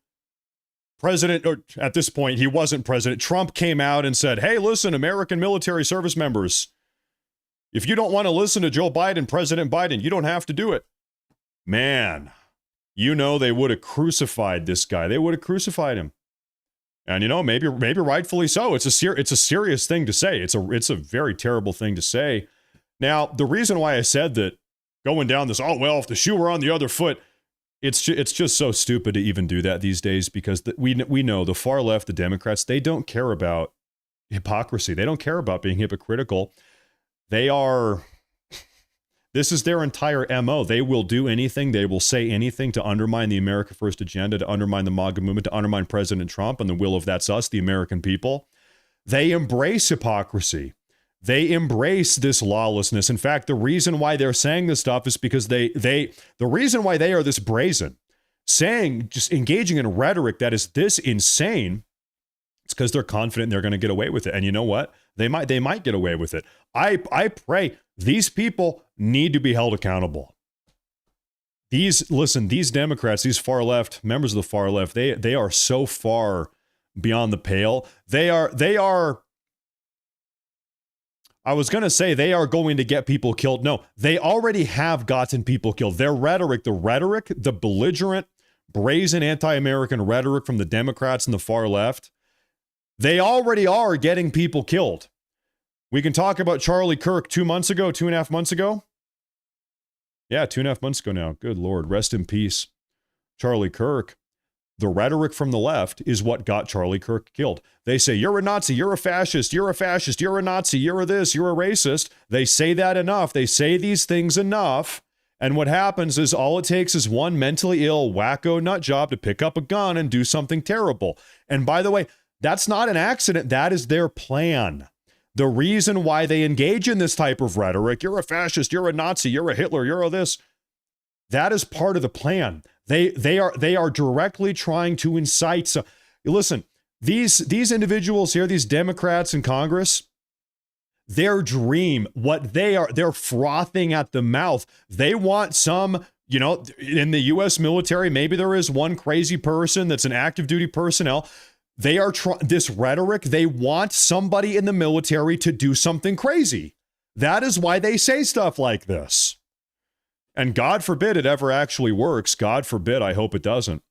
at this point, he wasn't president, Trump came out and said, hey, listen, American military service members, if you don't want to listen to Joe Biden, President Biden, you don't have to do it. Man, they would have crucified this guy. They would have crucified him. And, maybe rightfully so. It's a serious thing to say. It's a very terrible thing to say. Now, the reason why I said that going down this, if the shoe were on the other foot, it's just so stupid to even do that these days, because we know the far left, the Democrats, they don't care about hypocrisy. They don't care about being hypocritical. This is their entire MO. They will do anything. They will say anything to undermine the America First agenda, to undermine the MAGA movement, to undermine President Trump and the will of that's us, the American people. They embrace hypocrisy. They embrace this lawlessness. In fact, the reason why they're saying this stuff is because the reason why they are this brazen, just engaging in rhetoric that is this insane, it's because they're confident they're going to get away with it. And you know what? They might get away with it. I pray these people need to be held accountable. These Democrats, these far left, members of the far left, they are so far beyond the pale. They are I was going to say they are going to get people killed. No, they already have gotten people killed. Their rhetoric, the belligerent, brazen anti-American rhetoric from the Democrats and the far left, They already are getting people killed. We can talk about Charlie Kirk 2 months ago, 2.5 months ago. Yeah, 2.5 months ago now. Good Lord. Rest in peace, Charlie Kirk. The rhetoric from the left is what got Charlie Kirk killed. They say, you're a Nazi, you're a fascist, you're a Nazi, you're a this, you're a racist. They say that enough. They say these things enough. And what happens is all it takes is one mentally ill wacko nut job to pick up a gun and do something terrible. And by the way, that's not an accident. That is their plan. The reason why they engage in this type of rhetoric, you're a fascist, you're a Nazi, you're a Hitler, you're a this, that is part of the plan. They are directly trying to incite. So listen, these individuals here, these Democrats in Congress, their dream, they're frothing at the mouth. They want some, in the U.S. military, maybe there is one crazy person that's an active duty personnel. They are this rhetoric. They want somebody in the military to do something crazy. That is why they say stuff like this. And God forbid it ever actually works. God forbid, I hope it doesn't.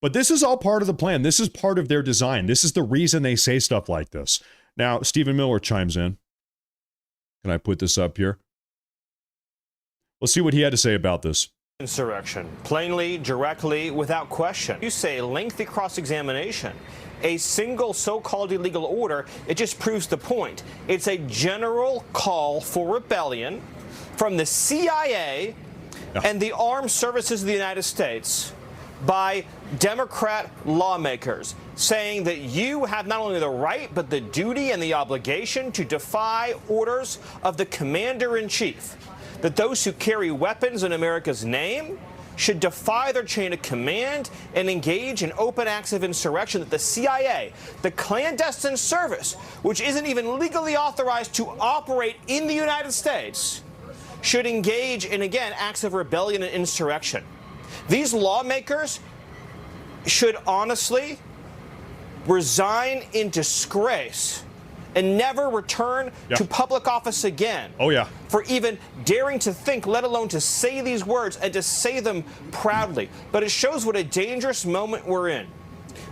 But this is all part of the plan. This is part of their design. This is the reason they say stuff like this. Now, Stephen Miller chimes in. Can I put this up here? Let's see what he had to say about this. Insurrection, plainly, directly, without question. You say lengthy cross-examination. A single so-called illegal order, it just proves the point. It's a general call for rebellion from the CIA and the armed services of the United States by Democrat lawmakers, saying that you have not only the right but the duty and the obligation to defy orders of the commander-in-chief, that those who carry weapons in America's name should defy their chain of command and engage in open acts of insurrection, that the CIA, the clandestine service, which isn't even legally authorized to operate in the United States, should engage in, again, acts of rebellion and insurrection. These lawmakers should honestly resign in disgrace and never return to public office again. Oh, yeah. For even daring to think, let alone to say these words and to say them proudly. But it shows what a dangerous moment we're in.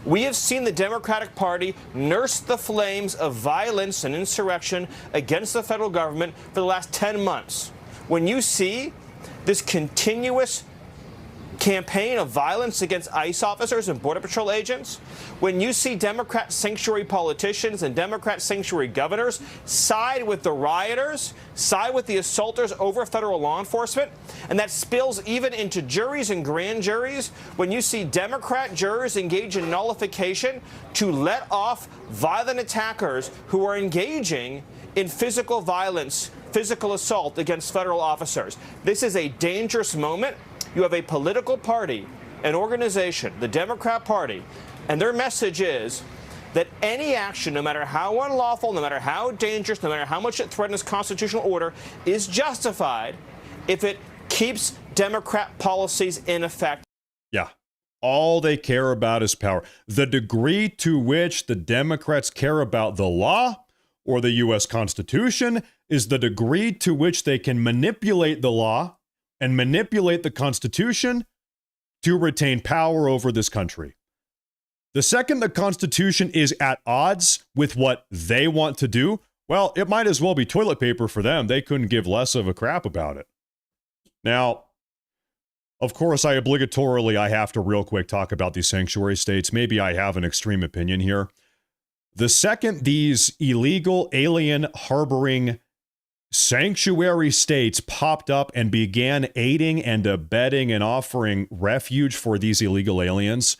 We have seen the Democratic Party nurse the flames of violence and insurrection against the federal government for the last 10 months. When you see this continuous campaign of violence against ICE officers and Border Patrol agents, when you see Democrat sanctuary politicians and Democrat sanctuary governors side with the rioters, side with the assaulters over federal law enforcement, and that spills even into juries and grand juries, when you see Democrat jurors engage in nullification to let off violent attackers who are engaging in physical violence, physical assault against federal officers. This is a dangerous moment. You have a political party, an organization, the Democrat Party, and their message is that any action, no matter how unlawful, no matter how dangerous, no matter how much it threatens constitutional order, is justified if it keeps Democrat policies in effect. Yeah. All they care about is power. The degree to which the Democrats care about the law or the U.S. Constitution is the degree to which they can manipulate the law and manipulate the Constitution to retain power over this country. The second the Constitution is at odds with what they want to do, well, it might as well be toilet paper for them. They couldn't give less of a crap about it. Now, of course, I have to real quick talk about these sanctuary states. Maybe I have an extreme opinion here. The second these illegal alien harboring sanctuary states popped up and began aiding and abetting and offering refuge for these illegal aliens,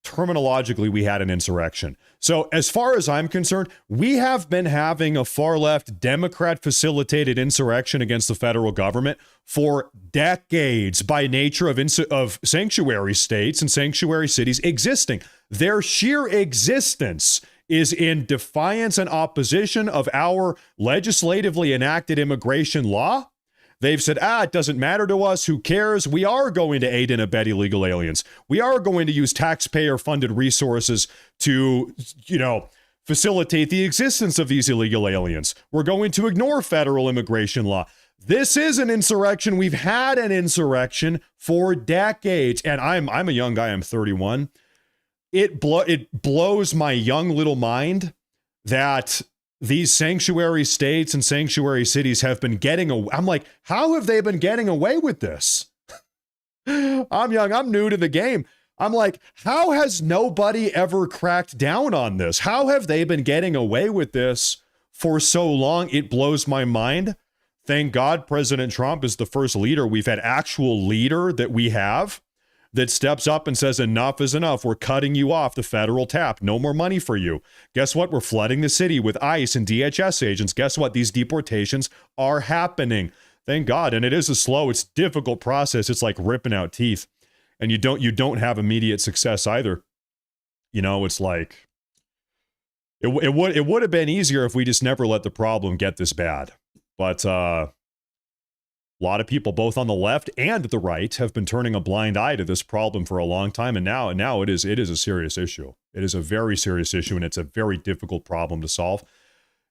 terminologically, we had an insurrection. So as far as I'm concerned, we have been having a far-left Democrat-facilitated insurrection against the federal government for decades by nature of sanctuary states and sanctuary cities existing. Their sheer existence is in defiance and opposition of our legislatively enacted immigration law. They've said, it doesn't matter to us. Who cares? We are going to aid and abet illegal aliens. We are going to use taxpayer-funded resources to, facilitate the existence of these illegal aliens. We're going to ignore federal immigration law. This is an insurrection. We've had an insurrection for decades. And I'm a young guy. I'm 31. it blows my young little mind that these sanctuary states and sanctuary cities have been getting away. I'm like, how have they been getting away with this? I'm young, I'm new to the game. I'm like, how has nobody ever cracked down on this? How have they been getting away with this for so long? It blows my mind. Thank God President Trump is the first leader. We've had actual leader that we have that steps up and says, enough is enough. We're cutting you off the federal tap. No more money for you. Guess what? We're flooding the city with ICE and DHS agents. Guess what? These deportations are happening. Thank God. And it is a slow, it's difficult process. It's like ripping out teeth. And you don't have immediate success either. You know, it's like it would have been easier if we just never let the problem get this bad. But a lot of people, both on the left and the right, have been turning a blind eye to this problem for a long time, and now it is a serious issue. It is a very serious issue, and it's a very difficult problem to solve.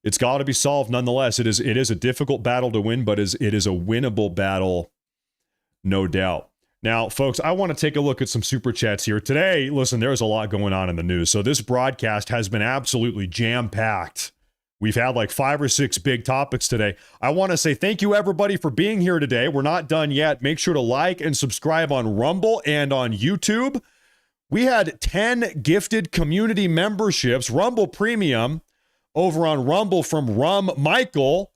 It's got to be solved nonetheless. It is a difficult battle to win, but it is a winnable battle, no doubt. Now, folks, I want to take a look at some super chats here. Today, listen, there's a lot going on in the news. So this broadcast has been absolutely jam-packed. We've had like 5 or 6 big topics today. I want to say thank you, everybody, for being here today. We're not done yet. Make sure to like and subscribe on Rumble and on YouTube. We had 10 gifted community memberships, Rumble Premium, over on Rumble from Rum Michael.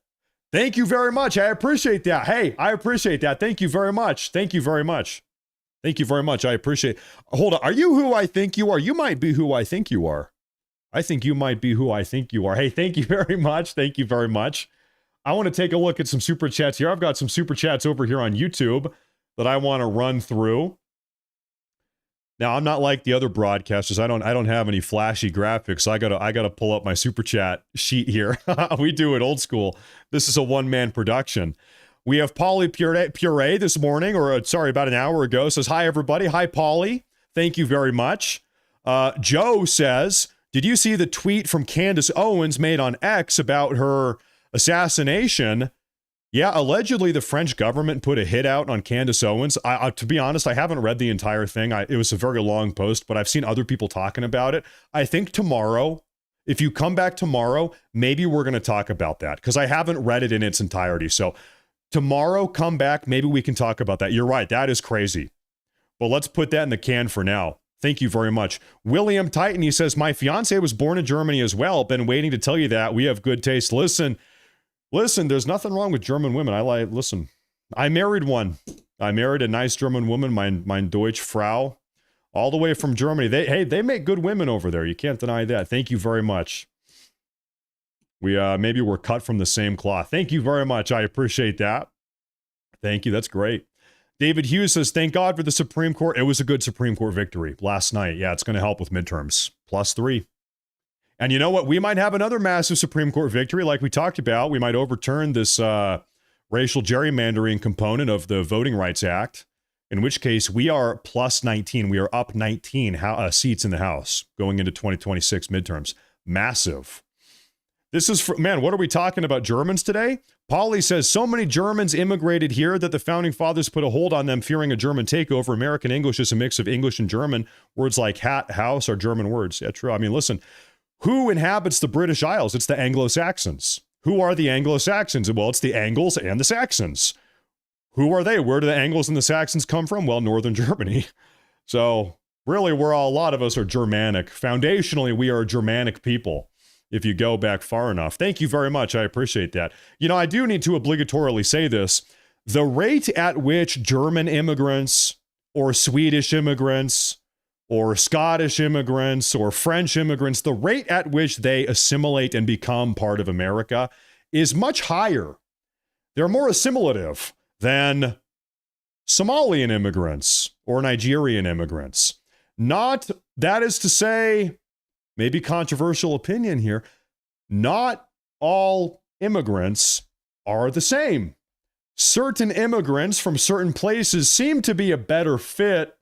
Thank you very much. I appreciate that. Hey, I appreciate that. Thank you very much. Thank you very much. Thank you very much. I appreciate it. Hold on. Are you who I think you are? You might be who I think you are. I think you might be who I think you are. Hey, thank you very much. Thank you very much. I want to take a look at some super chats here. I've got some super chats over here on YouTube that I want to run through. Now, I'm not like the other broadcasters. I don't have any flashy graphics. I gotta pull up my super chat sheet here. We do it old school. This is a one-man production. We have Polly Puree this morning, about an hour ago, says, hi, everybody. Hi, Polly. Thank you very much. Joe says, did you see the tweet from Candace Owens made on X about her assassination? Yeah, allegedly the French government put a hit out on Candace Owens. To be honest, I haven't read the entire thing. It was a very long post, but I've seen other people talking about it. I think tomorrow, if you come back tomorrow, maybe we're going to talk about that because I haven't read it in its entirety. So tomorrow, come back. Maybe we can talk about that. You're right. That is crazy. But let's put that in the can for now. Thank you very much. William Titan, he says, my fiance was born in Germany as well. Been waiting to tell you that. We have good taste. Listen, there's nothing wrong with German women. I married one. I married a nice German woman, mein Deutsch Frau, all the way from Germany. They make good women over there. You can't deny that. Thank you very much. Maybe we're cut from the same cloth. Thank you very much. I appreciate that. Thank you. That's great. David Hughes says, thank God for the Supreme Court. It was a good Supreme Court victory last night. Yeah, it's going to help with midterms. +3. And you know what? We might have another massive Supreme Court victory like we talked about. We might overturn this racial gerrymandering component of the Voting Rights Act, in which case we are +19. We are up 19 seats in the House going into 2026 midterms. Massive. This is, man, what are we talking about? Germans today? Polly says, so many Germans immigrated here that the founding fathers put a hold on them, fearing a German takeover. American English is a mix of English and German. Words like hat, house are German words. Yeah, true. I mean, listen, who inhabits the British Isles? It's the Anglo-Saxons. Who are the Anglo-Saxons? Well, it's the Angles and the Saxons. Who are they? Where do the Angles and the Saxons come from? Well, northern Germany. So really, a lot of us are Germanic. Foundationally, we are a Germanic people. If you go back far enough. Thank you very much. I appreciate that. You know, I do need to obligatorily say this. The rate at which German immigrants or Swedish immigrants or Scottish immigrants or French immigrants, the rate at which they assimilate and become part of America is much higher. They're more assimilative than Somalian immigrants or Nigerian immigrants. Not, that is to say, maybe controversial opinion here, not all immigrants are the same. Certain immigrants from certain places seem to be a better fit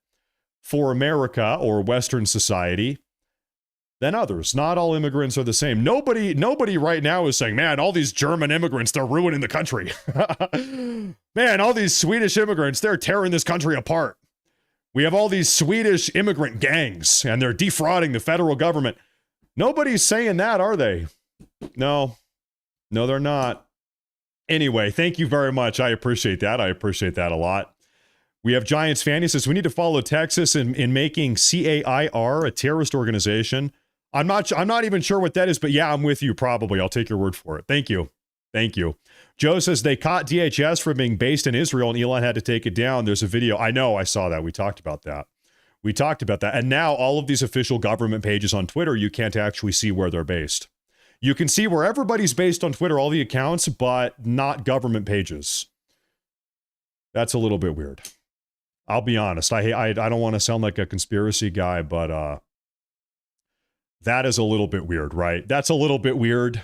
for America or Western society than others. Not all immigrants are the same. Nobody right now is saying, man, all these German immigrants, they're ruining the country. Man, all these Swedish immigrants, they're tearing this country apart. We have all these Swedish immigrant gangs, and they're defrauding the federal government. Nobody's saying that, are they? No, they're not. Anyway, thank you very much. I appreciate that. I appreciate that a lot. We have Giants fan. He says, we need to follow Texas in making CAIR a terrorist organization. I'm not even sure what that is, but yeah, I'm with you probably. I'll take your word for it. Thank you. Thank you. Joe says they caught DHS for being based in Israel and Elon had to take it down. There's a video. I know. I saw that. We talked about that. And now all of these official government pages on Twitter, you can't actually see where they're based. You can see where everybody's based on Twitter, all the accounts, but not government pages. That's a little bit weird. I'll be honest. I don't want to sound like a conspiracy guy, but that is a little bit weird, right? That's a little bit weird.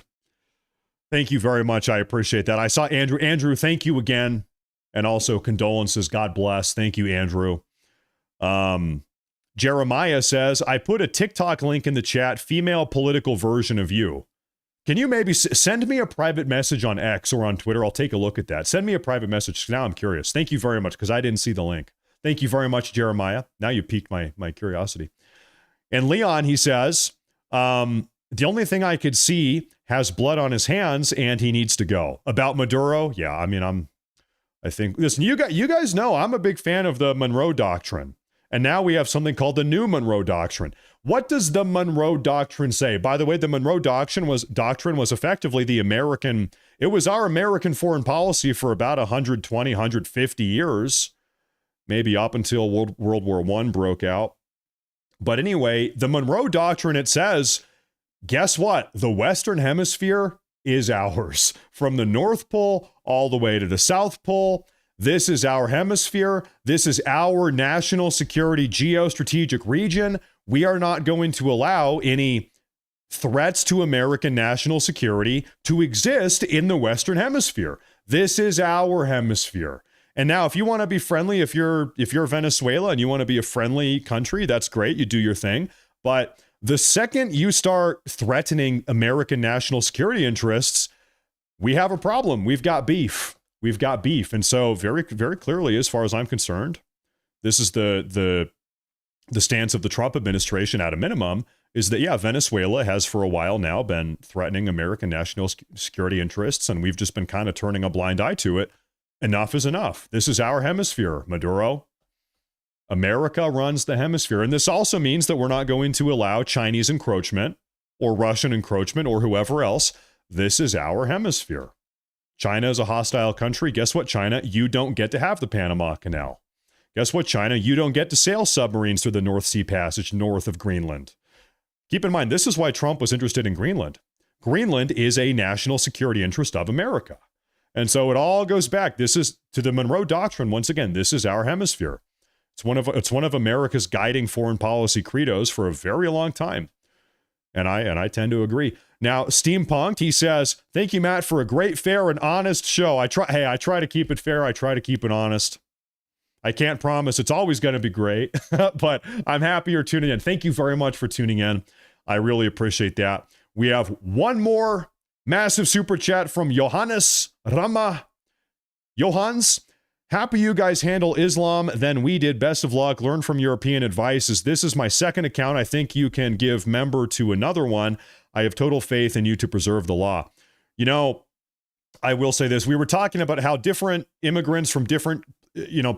Thank you very much. I appreciate that. I saw Andrew. Andrew, thank you again. And also condolences. God bless. Thank you, Andrew. Jeremiah says, I put a TikTok link in the chat, female political version of you. Can you maybe send me a private message on X or on Twitter? I'll take a look at that. Send me a private message. Now I'm curious. Thank you very much, because I didn't see the link. Thank you very much, Jeremiah. Now you piqued my curiosity. And Leon, he says, the only thing I could see has blood on his hands and he needs to go. About Maduro, yeah, I mean, I think, listen, you guys know I'm a big fan of the Monroe Doctrine. And now we have something called the new Monroe Doctrine. What does the Monroe Doctrine say? By the way, the Monroe Doctrine was effectively it was our American foreign policy for about 120, 150 years, maybe up until World War I broke out. But anyway, the Monroe Doctrine, it says, guess what? The Western Hemisphere is ours. From the North Pole all the way to the South Pole. This is our hemisphere. This is our national security geostrategic region. We are not going to allow any threats to American national security to exist in the Western Hemisphere. This is our hemisphere. And now, if you want to be friendly, if you're Venezuela and you want to be a friendly country, that's great. You do your thing. But the second you start threatening American national security interests, we have a problem. We've got beef. And so very, very clearly, as far as I'm concerned, this is the stance of the Trump administration at a minimum, is that, yeah, Venezuela has for a while now been threatening American national security interests, and we've just been kind of turning a blind eye to it. Enough is enough. This is our hemisphere, Maduro. America runs the hemisphere. And this also means that we're not going to allow Chinese encroachment or Russian encroachment or whoever else. This is our hemisphere. China is a hostile country. Guess what, China? You don't get to have the Panama Canal. Guess what, China? You don't get to sail submarines through the North Sea Passage north of Greenland. Keep in mind, this is why Trump was interested in Greenland. Greenland is a national security interest of America. And so it all goes back. This is to the Monroe Doctrine. Once again, this is our hemisphere. It's one of America's guiding foreign policy credos for a very long time. And I tend to agree. Now, Steampunked, he says, thank you, Matt, for a great, fair, and honest show. I try to keep it fair. I try to keep it honest. I can't promise it's always going to be great, but I'm happy you're tuning in. Thank you very much for tuning in. I really appreciate that. We have one more massive super chat from Johannes Rama. Johans, happy you guys handle Islam than we did. Best of luck. Learn from European advice. This is my second account. I think you can give member to another one. I have total faith in you to preserve the law. You know, I will say this. We were talking about how different immigrants from different,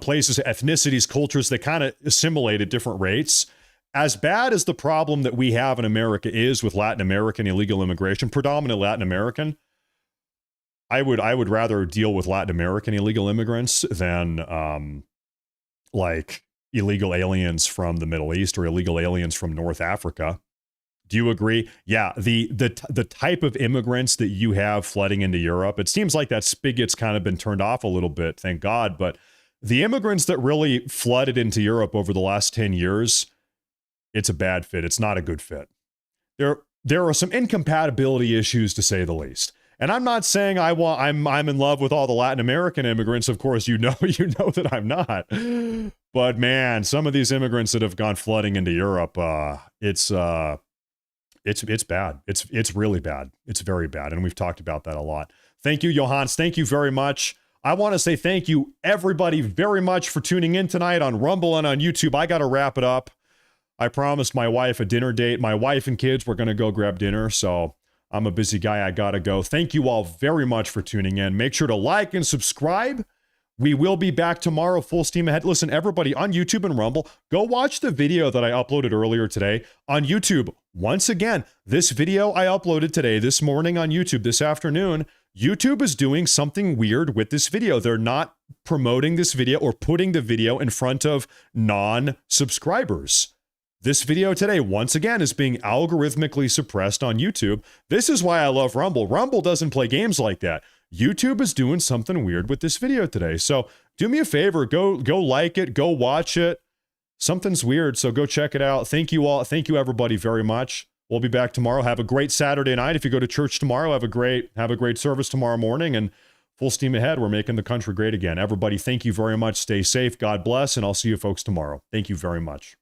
places, ethnicities, cultures, they kind of assimilate at different rates. As bad as the problem that we have in America is with Latin American illegal immigration, predominant Latin American, I would rather deal with Latin American illegal immigrants than like illegal aliens from the Middle East or illegal aliens from North Africa. Do you agree? Yeah, the type of immigrants that you have flooding into Europe, it seems like that spigot's kind of been turned off a little bit, thank God. But the immigrants that really flooded into Europe over the last 10 years, it's a bad fit. It's not a good fit. There are some incompatibility issues, to say the least. And I'm not saying I'm in love with all the Latin American immigrants. Of course, you know that I'm not. But man, some of these immigrants that have gone flooding into Europe, it's bad. It's really bad. It's very bad. And we've talked about that a lot. Thank you, Johannes. Thank you very much. I want to say thank you, everybody, very much for tuning in tonight on Rumble and on YouTube. I got to wrap it up. I promised my wife a dinner date. My wife and kids were going to go grab dinner, so I'm a busy guy. I got to go. Thank you all very much for tuning in. Make sure to like and subscribe. We will be back tomorrow, full steam ahead. Listen, everybody on YouTube and Rumble, go watch the video that I uploaded earlier today on YouTube. Once again, this video I uploaded today, this morning on YouTube, this afternoon, YouTube is doing something weird with this video. They're not promoting this video or putting the video in front of non-subscribers. This video today, once again, is being algorithmically suppressed on YouTube. This is why I love Rumble. Rumble doesn't play games like that. YouTube is doing something weird with this video today. So do me a favor, go like it, go watch it. Something's weird, so go check it out. Thank you all. Thank you, everybody, very much. We'll be back tomorrow. Have a great Saturday night. If you go to church tomorrow, have a great service tomorrow morning, and full steam ahead. We're making the country great again. Everybody, thank you very much. Stay safe. God bless, and I'll see you folks tomorrow. Thank you very much.